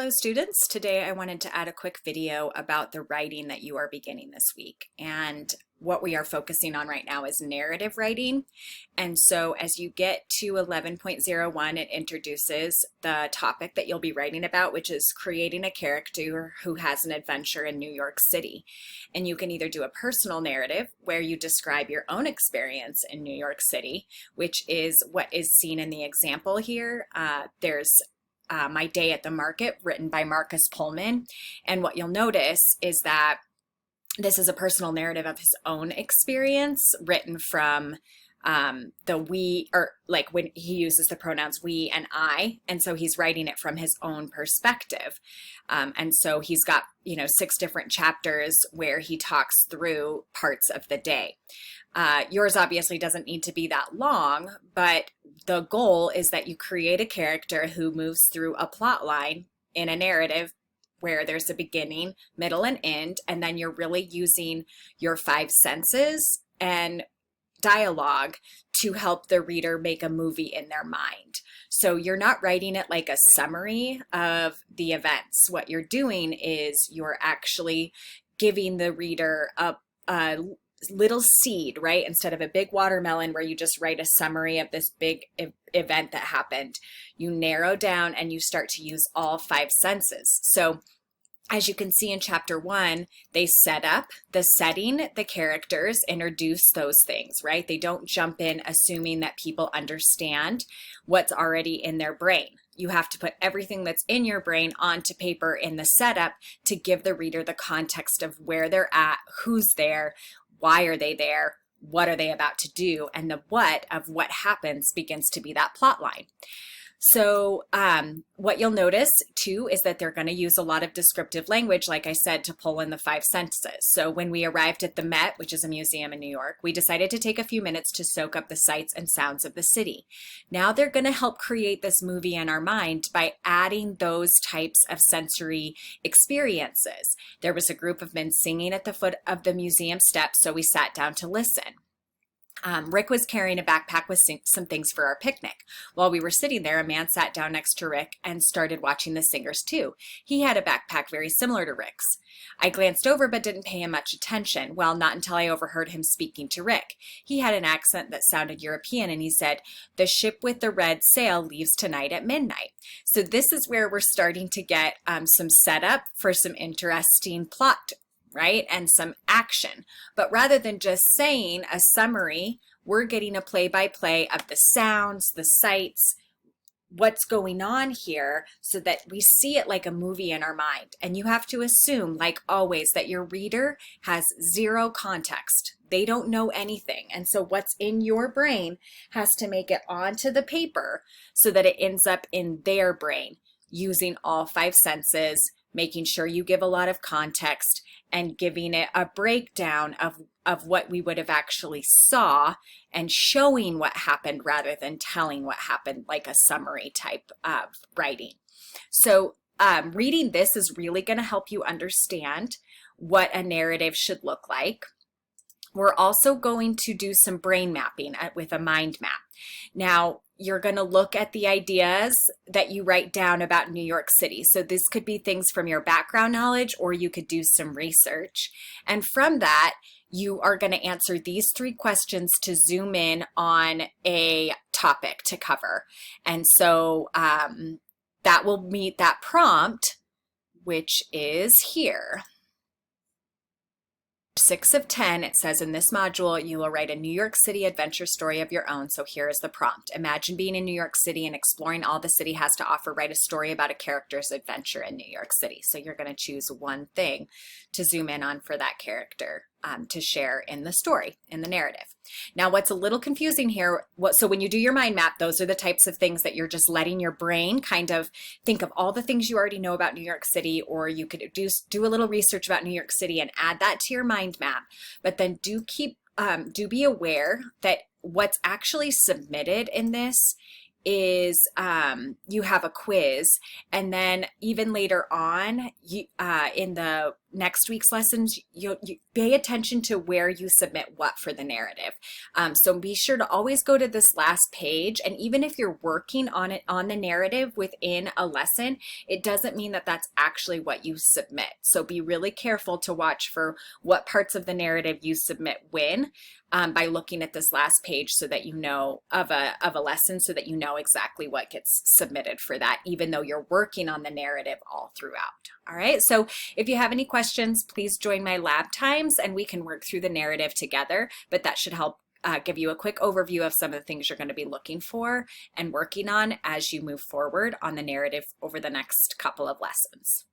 Hello students, today I wanted to add a quick video about the writing that you are beginning this week. And what we are focusing on right now is narrative writing. And so as you get to 11.01, it introduces the topic that you'll be writing about, which is creating a character who has an adventure in New York City. And you can either do a personal narrative where you describe your own experience in New York City, which is what is seen in the example here. There's My Day at the Market, written by Marcus Pullman. And what you'll notice is that this is a personal narrative of his own experience, written from the we, or like when he uses the pronouns we and I, and so he's writing it from his own perspective. And so he's got, 6 different chapters where he talks through parts of the day. Yours obviously doesn't need to be that long, but the goal is that you create a character who moves through a plot line in a narrative where there's a beginning, middle, and end, and then you're really using your 5 senses and dialogue to help the reader make a movie in their mind. So you're not writing it like a summary of the events. What you're doing is you're actually giving the reader a little seed, right? Instead of a big watermelon where you just write a summary of this big event that happened, you narrow down and you start to use all 5 senses. So as you can see in chapter 1, they set up the setting, the characters, introduce those things, right? They don't jump in assuming that people understand what's already in their brain. You have to put everything that's in your brain onto paper in the setup to give the reader the context of where they're at, who's there, why are they there, what are they about to do, and the what of what happens begins to be that plot line. So what you'll notice too is that they're going to use a lot of descriptive language, like I said, to pull in the 5 senses. So when we arrived at the Met, which is a museum in New York, we decided to take a few minutes to soak up the sights and sounds of the city. Now they're going to help create this movie in our mind by adding those types of sensory experiences. There was a group of men singing at the foot of the museum steps, so we sat down to listen. Rick was carrying a backpack with some things for our picnic. While we were sitting there, a man sat down next to Rick and started watching the singers too. He had a backpack very similar to Rick's. I glanced over but didn't pay him much attention. Well, not until I overheard him speaking to Rick. He had an accent that sounded European, and he said, "The ship with the red sail leaves tonight at midnight." So this is where we're starting to get some setup for some interesting plot, right? And some action. But rather than just saying a summary, we're getting a play-by-play of the sounds, the sights, what's going on here, so that we see it like a movie in our mind. And you have to assume, like always, that your reader has 0 context. They don't know anything. And so what's in your brain has to make it onto the paper so that it ends up in their brain, using all 5 senses, making sure you give a lot of context, and giving it a breakdown of what we would have actually saw, and showing what happened rather than telling what happened, like a summary type of writing. So reading this is really going to help you understand what a narrative should look like. We're also going to do some brain mapping with a mind map. Now, you're going to look at the ideas that you write down about New York City. So this could be things from your background knowledge, or you could do some research. And from that, you are going to answer these 3 questions to zoom in on a topic to cover. And so that will meet that prompt, which is here. 6 of 10, it says in this module, you will write a New York City adventure story of your own. So here is the prompt. Imagine being in New York City and exploring all the city has to offer. Write a story about a character's adventure in New York City. So you're going to choose one thing to zoom in on for that character to share in the story, in the narrative. Now, what's a little confusing here, so when you do your mind map, those are the types of things that you're just letting your brain kind of think of all the things you already know about New York City, or you could do a little research about New York City and add that to your mind map. But then do be aware that what's actually submitted in this is you have a quiz, and then even later on in the next week's lessons, you pay attention to where you submit what for the narrative. So be sure to always go to this last page. And even if you're working on it on the narrative within a lesson, it doesn't mean that that's actually what you submit. So be really careful to watch for what parts of the narrative you submit when, by looking at this last page, so that you know of a lesson, so that you know exactly what gets submitted for that, even though you're working on the narrative all throughout. All right, so if you have any questions, please join my lab times and we can work through the narrative together, but that should help give you a quick overview of some of the things you're going to be looking for and working on as you move forward on the narrative over the next couple of lessons.